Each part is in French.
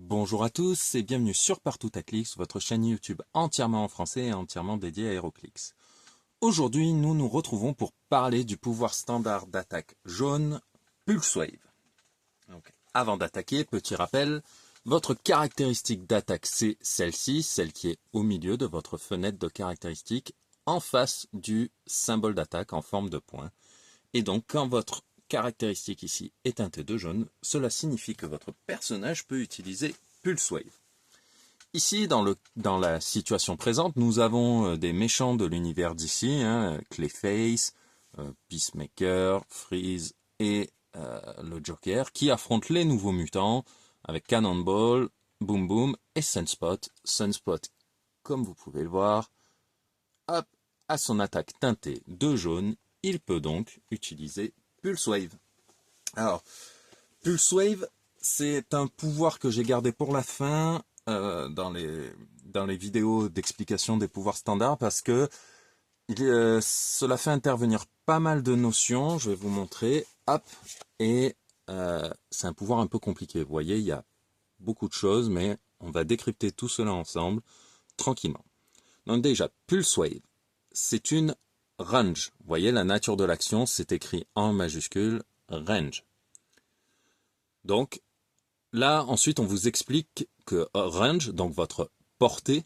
Bonjour à tous et bienvenue sur Partout à Clix, votre chaîne YouTube entièrement en français et entièrement dédiée à HeroClix. Aujourd'hui, nous nous retrouvons pour parler du pouvoir standard d'attaque jaune Pulse Wave. Donc, avant d'attaquer, petit rappel, votre caractéristique d'attaque c'est celle-ci, celle qui est au milieu de votre fenêtre de caractéristiques en face du symbole d'attaque en forme de point. Et donc, quand votre caractéristique ici est teintée de jaune, cela signifie que votre personnage peut utiliser Pulse Wave. Ici, dans la situation présente, nous avons des méchants de l'univers d'ici, Clayface, Peacemaker, Freeze et le Joker, qui affrontent les nouveaux mutants avec Cannonball, Boom Boom et Sunspot. Sunspot, comme vous pouvez le voir, hop, à son attaque teintée de jaune, il peut donc utiliser Pulse Wave. Alors, Pulse Wave, c'est un pouvoir que j'ai gardé pour la fin dans les vidéos d'explication des pouvoirs standards parce que cela fait intervenir pas mal de notions. Je vais vous montrer. Hop, et c'est un pouvoir un peu compliqué. Vous voyez, il y a beaucoup de choses, mais on va décrypter tout cela ensemble tranquillement. Donc déjà, Pulse Wave, c'est une range. Vous voyez, la nature de l'action, c'est écrit en majuscule, range. Donc, là, ensuite, on vous explique que range, donc votre portée,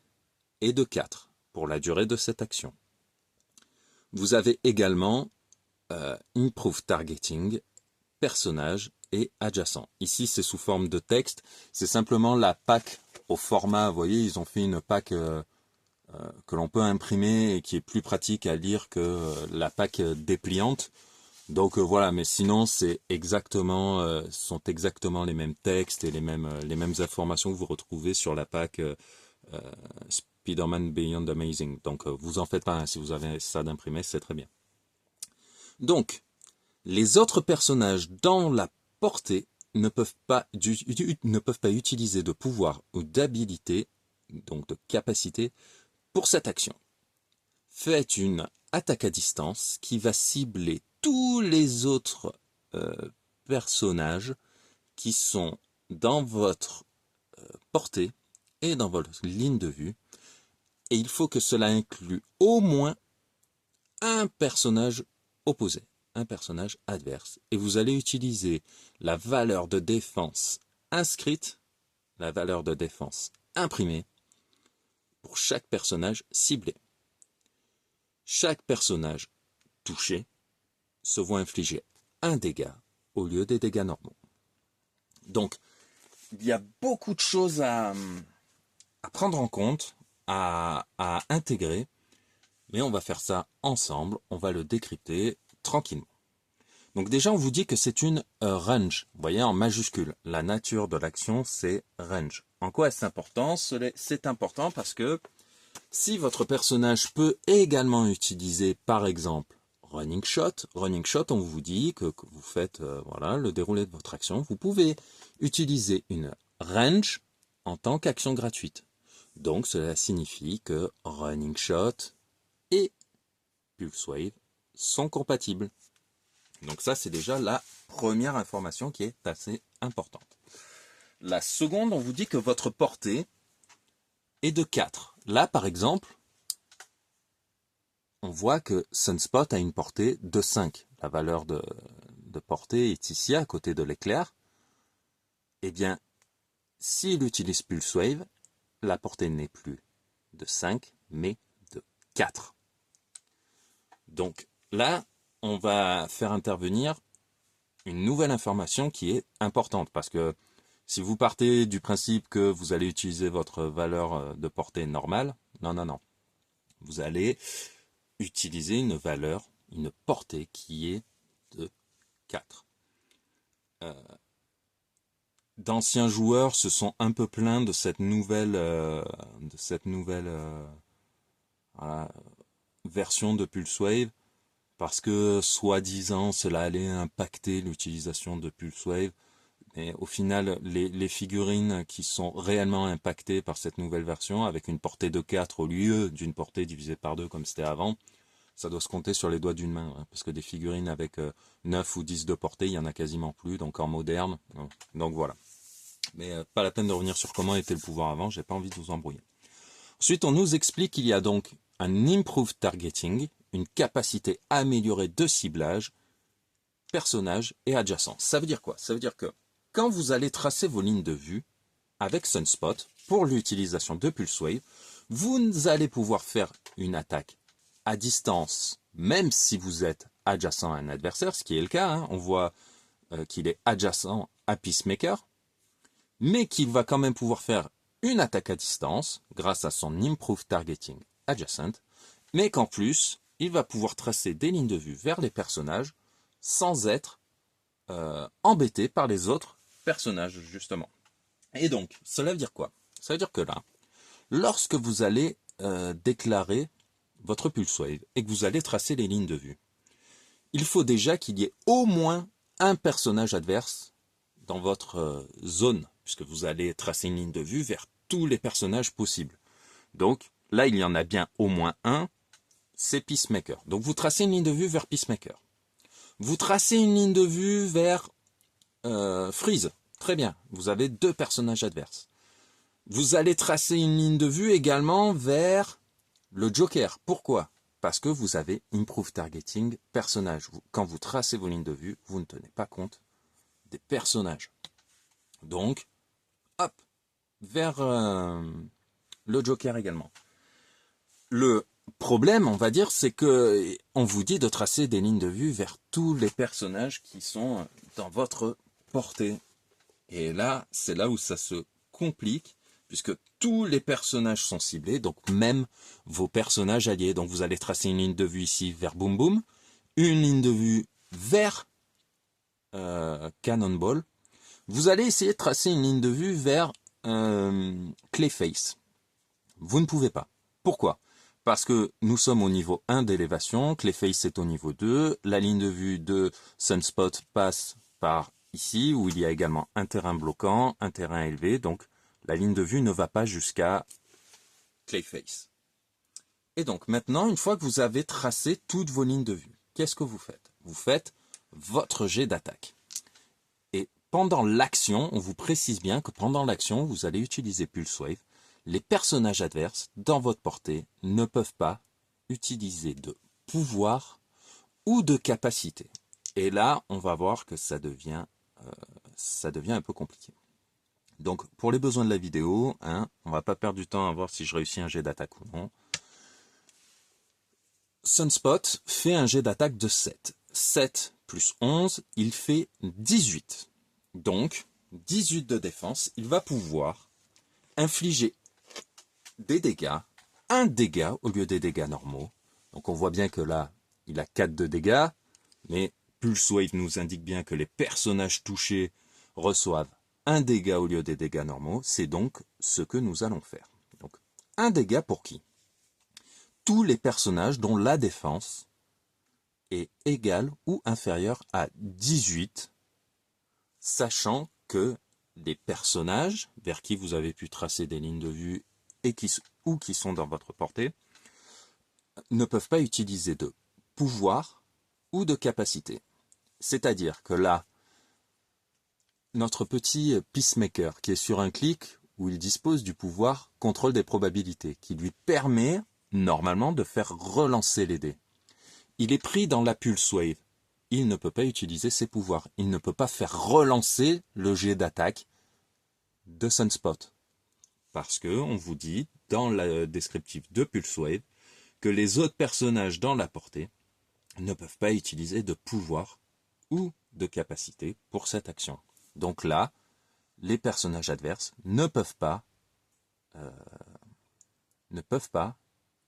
est de 4 pour la durée de cette action. Vous avez également Improve Targeting, personnage et adjacent. Ici, c'est sous forme de texte. C'est simplement la PAC au format. Vous voyez, ils ont fait une PAC que l'on peut imprimer et qui est plus pratique à lire que la PAC dépliante. Donc voilà, mais sinon c'est exactement, sont exactement les mêmes textes et les mêmes informations que vous retrouvez sur la PAC Spider-Man Beyond Amazing. Donc vous en faites pas, hein, si vous avez ça d'imprimé, c'est très bien. Donc, les autres personnages dans la portée ne peuvent pas utiliser de pouvoir ou d'habilité, donc de capacité, pour cette action. Faites une attaque à distance qui va cibler tous les autres personnages qui sont dans votre portée et dans votre ligne de vue. Et il faut que cela inclue au moins un personnage opposé, un personnage adverse. Et vous allez utiliser la valeur de défense inscrite, la valeur de défense imprimée, pour chaque personnage ciblé. Chaque personnage touché se voit infliger un dégât au lieu des dégâts normaux. Donc, il y a beaucoup de choses à prendre en compte, à intégrer, mais on va faire ça ensemble, on va le décrypter tranquillement. Donc déjà, on vous dit que c'est une range, vous voyez en majuscule, la nature de l'action c'est range. En quoi est-ce important? C'est important parce que si votre personnage peut également utiliser par exemple Running Shot, on vous dit que vous faites voilà, le déroulé de votre action, vous pouvez utiliser une range en tant qu'action gratuite. Donc cela signifie que Running Shot et Pulse Wave sont compatibles. Donc ça c'est déjà la première information qui est assez importante. La seconde, on vous dit que votre portée est de 4. Là par exemple, on voit que Sunspot a une portée de 5. La valeur de portée est ici, à côté de l'éclair. Eh bien, s'il utilise Pulse Wave, la portée n'est plus de 5, mais de 4. Donc là, on va faire intervenir une nouvelle information qui est importante, parce que si vous partez du principe que vous allez utiliser votre valeur de portée normale, non. Vous allez utiliser une valeur, une portée qui est de 4. D'anciens joueurs se sont un peu plaints de cette nouvelle, voilà, version de Pulse Wave, parce que soi-disant cela allait impacter l'utilisation de Pulse Wave. Mais au final, les figurines qui sont réellement impactées par cette nouvelle version, avec une portée de 4 au lieu d'une portée divisée par 2 comme c'était avant, ça doit se compter sur les doigts d'une main, hein, parce que des figurines avec 9 ou 10 de portée, il n'y en a quasiment plus, donc en moderne. Donc voilà. Mais pas la peine de revenir sur comment était le pouvoir avant, j'ai pas envie de vous embrouiller. Ensuite, on nous explique qu'il y a donc un improved targeting, une capacité améliorée de ciblage, personnage et adjacent. Ça veut dire quoi? Ça veut dire que quand vous allez tracer vos lignes de vue avec Sunspot pour l'utilisation de PulseWave, vous allez pouvoir faire une attaque à distance, même si vous êtes adjacent à un adversaire, ce qui est le cas. On voit qu'il est adjacent à Peacemaker, mais qu'il va quand même pouvoir faire une attaque à distance grâce à son Improved Targeting Adjacent, mais qu'en plus, il va pouvoir tracer des lignes de vue vers les personnages sans être embêté par les autres personnages, justement. Et donc, cela veut dire quoi? Ça veut dire que là, lorsque vous allez déclarer votre PulseWave et que vous allez tracer les lignes de vue, il faut déjà qu'il y ait au moins un personnage adverse dans votre zone, puisque vous allez tracer une ligne de vue vers tous les personnages possibles. Donc là, il y en a bien au moins un, c'est Peacemaker. Donc vous tracez une ligne de vue vers Peacemaker. Vous tracez une ligne de vue vers Freeze. Très bien, vous avez deux personnages adverses. Vous allez tracer une ligne de vue également vers le Joker. Pourquoi? Parce que vous avez Improved Targeting personnage. Quand vous tracez vos lignes de vue, vous ne tenez pas compte des personnages. Donc, hop, vers le Joker également. Le problème, on va dire, c'est que on vous dit de tracer des lignes de vue vers tous les personnages qui sont dans votre portée. Et là, c'est là où ça se complique, puisque tous les personnages sont ciblés, donc même vos personnages alliés. Donc vous allez tracer une ligne de vue ici vers Boom Boom, une ligne de vue vers Cannonball. Vous allez essayer de tracer une ligne de vue vers Clayface. Vous ne pouvez pas. Pourquoi? Parce que nous sommes au niveau 1 d'élévation, Clayface est au niveau 2, la ligne de vue de Sunspot passe par ici, où il y a également un terrain bloquant, un terrain élevé, donc la ligne de vue ne va pas jusqu'à Clayface. Et donc maintenant, une fois que vous avez tracé toutes vos lignes de vue, qu'est-ce que vous faites? Vous faites votre jet d'attaque. Et pendant l'action, on vous précise bien que pendant l'action, vous allez utiliser PulseWave. Les personnages adverses dans votre portée ne peuvent pas utiliser de pouvoir ou de capacité. Et là, on va voir que ça devient un peu compliqué. Donc, pour les besoins de la vidéo, on va pas perdre du temps à voir si je réussis un jet d'attaque ou non. Sunspot fait un jet d'attaque de 7. 7 plus 11, il fait 18. Donc, 18 de défense, il va pouvoir infliger des dégâts, un dégât au lieu des dégâts normaux. Donc on voit bien que là, il a 4 de dégâts, mais PulseWave nous indique bien que les personnages touchés reçoivent un dégât au lieu des dégâts normaux. C'est donc ce que nous allons faire. Donc, un dégât pour qui? Tous les personnages dont la défense est égale ou inférieure à 18, sachant que les personnages vers qui vous avez pu tracer des lignes de vue et qui sont dans votre portée, ne peuvent pas utiliser de pouvoir ou de capacité. C'est-à-dire que là, notre petit Peacemaker qui est sur un clic où il dispose du pouvoir contrôle des probabilités, qui lui permet normalement de faire relancer les dés. Il est pris dans la PulseWave. Il ne peut pas utiliser ses pouvoirs. Il ne peut pas faire relancer le jet d'attaque de Sunspot. Parce que on vous dit dans le descriptif de PulseWave que les autres personnages dans la portée ne peuvent pas utiliser de pouvoir ou de capacité pour cette action. Donc là, les personnages adverses ne peuvent pas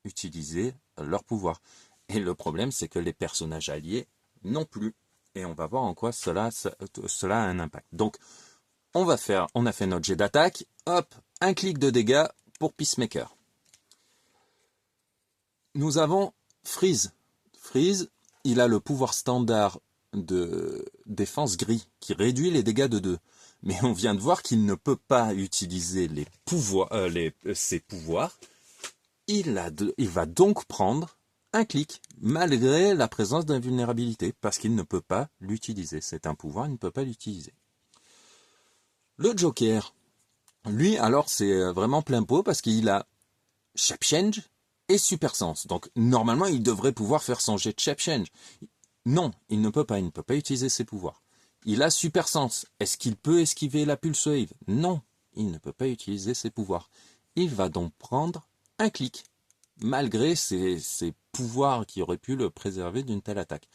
utiliser leur pouvoir. Et le problème, c'est que les personnages alliés non plus. Et on va voir en quoi cela a un impact. Donc, on a fait notre jet d'attaque, hop, un clic de dégâts pour Peacemaker. Nous avons Freeze. Freeze, il a le pouvoir standard de défense gris, qui réduit les dégâts de 2. Mais on vient de voir qu'il ne peut pas utiliser ses pouvoirs. Il va donc prendre un clic, malgré la présence d'invulnérabilité, parce qu'il ne peut pas l'utiliser. C'est un pouvoir, il ne peut pas l'utiliser. Le Joker, Lui, alors, c'est vraiment plein pot parce qu'il a Shape Change et Super Sense. Donc, normalement, il devrait pouvoir faire son jet de Shape Change. Non, il ne peut pas. Il ne peut pas utiliser ses pouvoirs. Il a Super Sense. Est-ce qu'il peut esquiver la Pulse Wave? Non, il ne peut pas utiliser ses pouvoirs. Il va donc prendre un clic, malgré ses pouvoirs qui auraient pu le préserver d'une telle attaque.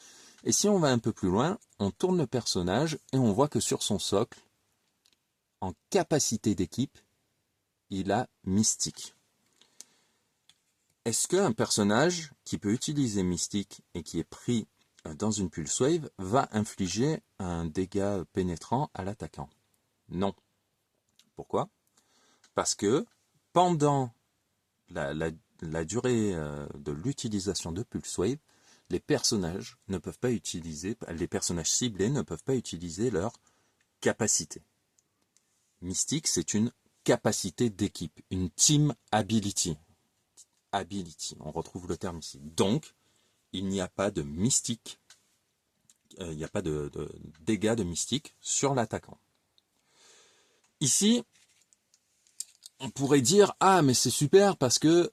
Et si on va un peu plus loin, on tourne le personnage et on voit que sur son socle, en capacité d'équipe, il a Mystique. Est-ce qu'un personnage qui peut utiliser Mystique et qui est pris dans une Pulse Wave va infliger un dégât pénétrant à l'attaquant? Non. Pourquoi? Parce que pendant la durée de l'utilisation de Pulse Wave, les personnages ne peuvent pas utiliser, les personnages ciblés ne peuvent pas utiliser leur capacité. Mystique, c'est une capacité d'équipe, une team ability. Ability, on retrouve le terme ici. Donc, il n'y a pas de mystique, il n'y a pas de dégâts de mystique sur l'attaquant. Ici, on pourrait dire, ah mais c'est super parce que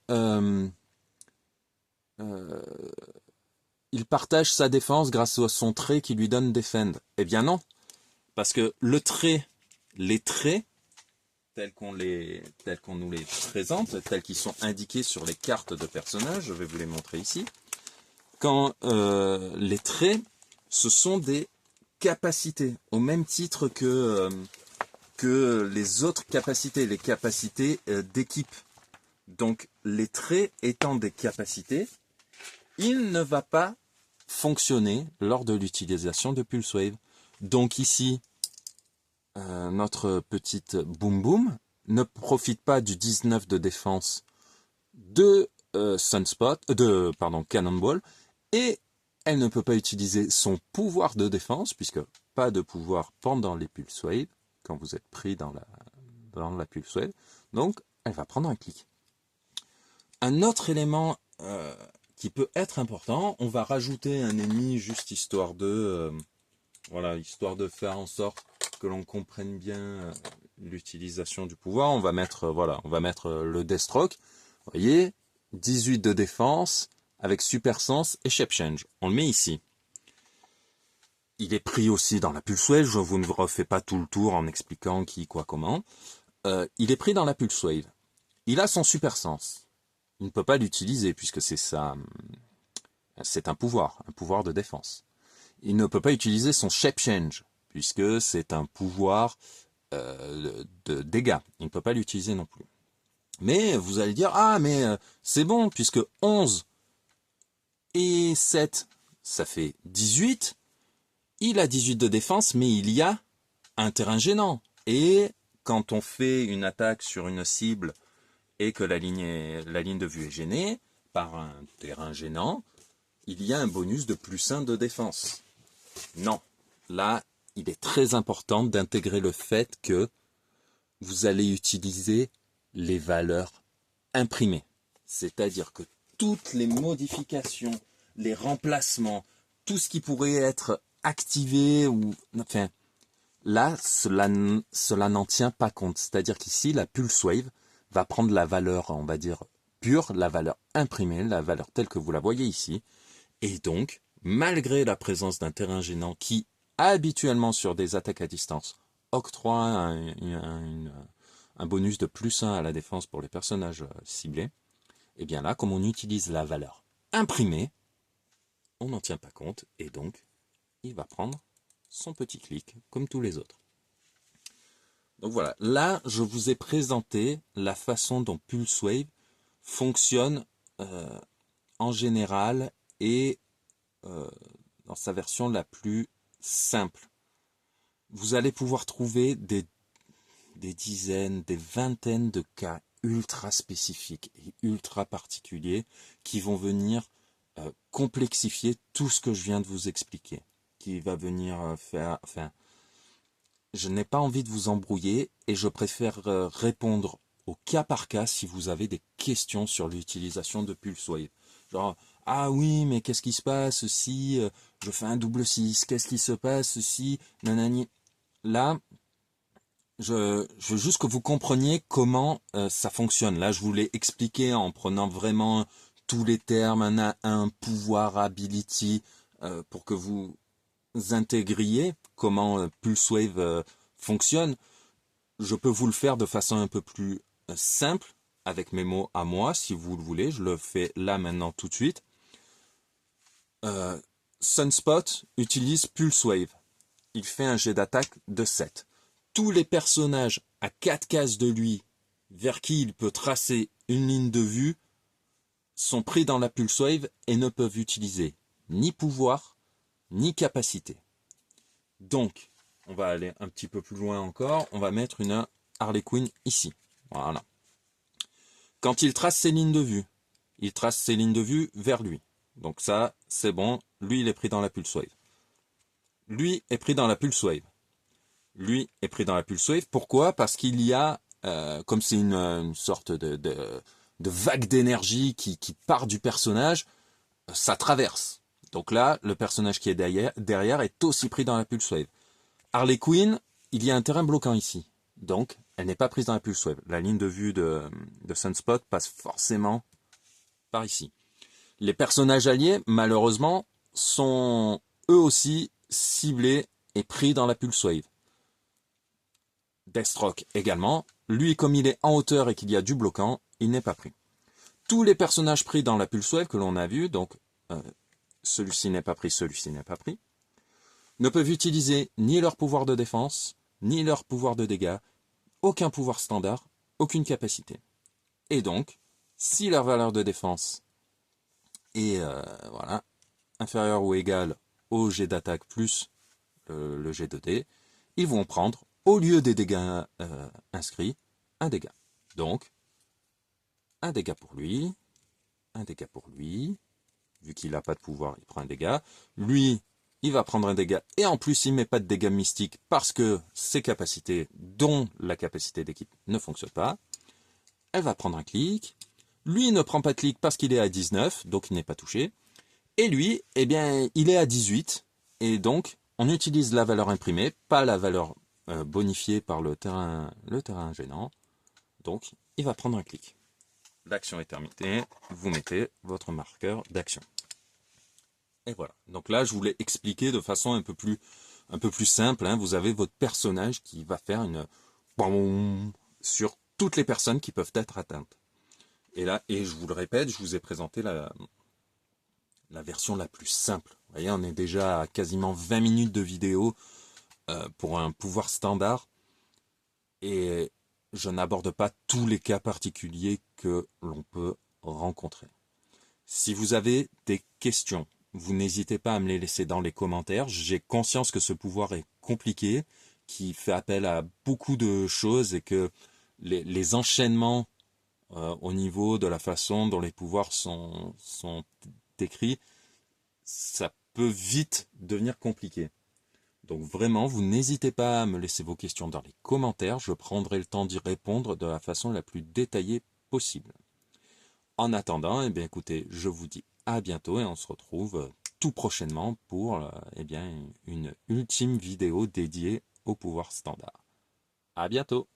il partage sa défense grâce à son trait qui lui donne Defend. Eh bien non, parce que le trait, les traits, tels qu'on nous les présente, tels qu'ils sont indiqués sur les cartes de personnages, je vais vous les montrer ici, quand les traits, ce sont des capacités, au même titre que les autres capacités, les capacités d'équipe. Donc les traits étant des capacités, il ne va pas fonctionner lors de l'utilisation de Pulse Wave. Donc ici, notre petite Boom Boom ne profite pas du 19 de défense de Sunspot, Cannonball, et elle ne peut pas utiliser son pouvoir de défense, puisque pas de pouvoir pendant les Pulse Wave, quand vous êtes pris dans la Pulse Wave. Donc, elle va prendre un clic. Un autre élément qui peut être important, on va rajouter un ennemi juste histoire de histoire de faire en sorte que l'on comprenne bien l'utilisation du pouvoir. On va mettre le Deathstroke. Vous voyez, 18 de défense avec Super Sense et Shape Change. On le met ici. Il est pris aussi dans la Pulse Wave. Je vous ne vous refais pas tout le tour en expliquant qui, quoi, comment. Il est pris dans la Pulse Wave. Il a son Super Sense. Il ne peut pas l'utiliser puisque c'est un pouvoir de défense. Il ne peut pas utiliser son Shape Change puisque c'est un pouvoir de dégâts. Il ne peut pas l'utiliser non plus. Mais vous allez dire, ah mais c'est bon puisque 11 et 7, ça fait 18. Il a 18 de défense, mais il y a un terrain gênant. Et quand on fait une attaque sur une cible et que la ligne de vue est gênée par un terrain gênant, il y a un bonus de +1 de défense. Non, là, il est très important d'intégrer le fait que vous allez utiliser les valeurs imprimées. C'est-à-dire que toutes les modifications, les remplacements, tout ce qui pourrait être activé là, cela n'en tient pas compte. C'est-à-dire qu'ici, la Pulse Wave va prendre la valeur, on va dire, pure, la valeur imprimée, la valeur telle que vous la voyez ici. Et donc, malgré la présence d'un terrain gênant qui, habituellement sur des attaques à distance, octroie un bonus de +1 à la défense pour les personnages ciblés, et bien là, comme on utilise la valeur imprimée, on n'en tient pas compte, et donc, il va prendre son petit clic, comme tous les autres. Donc voilà, là, je vous ai présenté la façon dont Pulse Wave fonctionne en général et dans sa version la plus simple. Vous allez pouvoir trouver des dizaines, des vingtaines de cas ultra spécifiques et ultra particuliers qui vont venir complexifier tout ce que je viens de vous expliquer. Qui va venir faire... Enfin, je n'ai pas envie de vous embrouiller et je préfère répondre au cas par cas si vous avez des questions sur l'utilisation de Pulse Wave. Genre, ah oui, mais qu'est-ce qui se passe si je fais un double 6? Qu'est-ce qui se passe si... Nanani. Là, je veux juste que vous compreniez comment ça fonctionne. Là, je vous l'ai expliqué en prenant vraiment tous les termes, un pouvoir, ability, pour que vous intégriez comment PulseWave fonctionne. Je peux vous le faire de façon un peu plus simple, avec mes mots à moi, si vous le voulez. Je le fais là, maintenant, tout de suite. Sunspot utilise PulseWave. Il fait un jet d'attaque de 7. Tous les personnages à 4 cases de lui, vers qui il peut tracer une ligne de vue, sont pris dans la PulseWave et ne peuvent utiliser ni pouvoir, ni capacité. Donc, on va aller un petit peu plus loin encore. On va mettre une Harley Quinn ici. Voilà. Quand il trace ses lignes de vue, il trace ses lignes de vue vers lui. Donc ça, c'est bon. Lui, il est pris dans la PulseWave. Lui est pris dans la PulseWave. Lui est pris dans la PulseWave. Pourquoi? Parce qu'il y a, comme c'est une sorte de vague d'énergie qui part du personnage, ça traverse. Donc là, le personnage qui est derrière est aussi pris dans la PulseWave. Harley Quinn, il y a un terrain bloquant ici. Donc, elle n'est pas prise dans la PulseWave. La ligne de vue de Sunspot passe forcément par ici. Les personnages alliés, malheureusement, sont eux aussi ciblés et pris dans la PulseWave. Deathstroke également. Lui, comme il est en hauteur et qu'il y a du bloquant, il n'est pas pris. Tous les personnages pris dans la PulseWave que l'on a vu, donc celui-ci n'est pas pris, celui-ci n'est pas pris, ne peuvent utiliser ni leur pouvoir de défense, ni leur pouvoir de dégâts, aucun pouvoir standard, aucune capacité. Et donc, si leur valeur de défense est voilà, inférieure ou égale au jet d'attaque plus le jet de dés, ils vont prendre, au lieu des dégâts inscrits, un dégât. Donc, un dégât pour lui, un dégât pour lui, vu qu'il n'a pas de pouvoir, il prend un dégât. Lui, il va prendre un dégât, et en plus, il ne met pas de dégâts mystiques parce que ses capacités, dont la capacité d'équipe, ne fonctionnent pas. Elle va prendre un clic. Lui, il ne prend pas de clic parce qu'il est à 19, donc il n'est pas touché. Et lui, eh bien, il est à 18, et donc, on utilise la valeur imprimée, pas la valeur bonifiée par le terrain gênant. Donc, il va prendre un clic. L'action est terminée, vous mettez votre marqueur d'action. Et voilà. Donc là, je vous l'ai expliqué de façon un peu plus simple. Hein. Vous avez votre personnage qui va faire une boum sur toutes les personnes qui peuvent être atteintes. Et là, et je vous le répète, je vous ai présenté la version la plus simple. Vous voyez, on est déjà à quasiment 20 minutes de vidéo pour un pouvoir standard. Et je n'aborde pas tous les cas particuliers que l'on peut rencontrer. Si vous avez des questions, vous n'hésitez pas à me les laisser dans les commentaires. J'ai conscience que ce pouvoir est compliqué, qui fait appel à beaucoup de choses et que les enchaînements au niveau de la façon dont les pouvoirs sont décrits, ça peut vite devenir compliqué. Donc vraiment, vous n'hésitez pas à me laisser vos questions dans les commentaires. Je prendrai le temps d'y répondre de la façon la plus détaillée possible. En attendant, eh bien, écoutez, je vous dis à bientôt et on se retrouve tout prochainement pour eh bien, une ultime vidéo dédiée au pouvoir standard. À bientôt!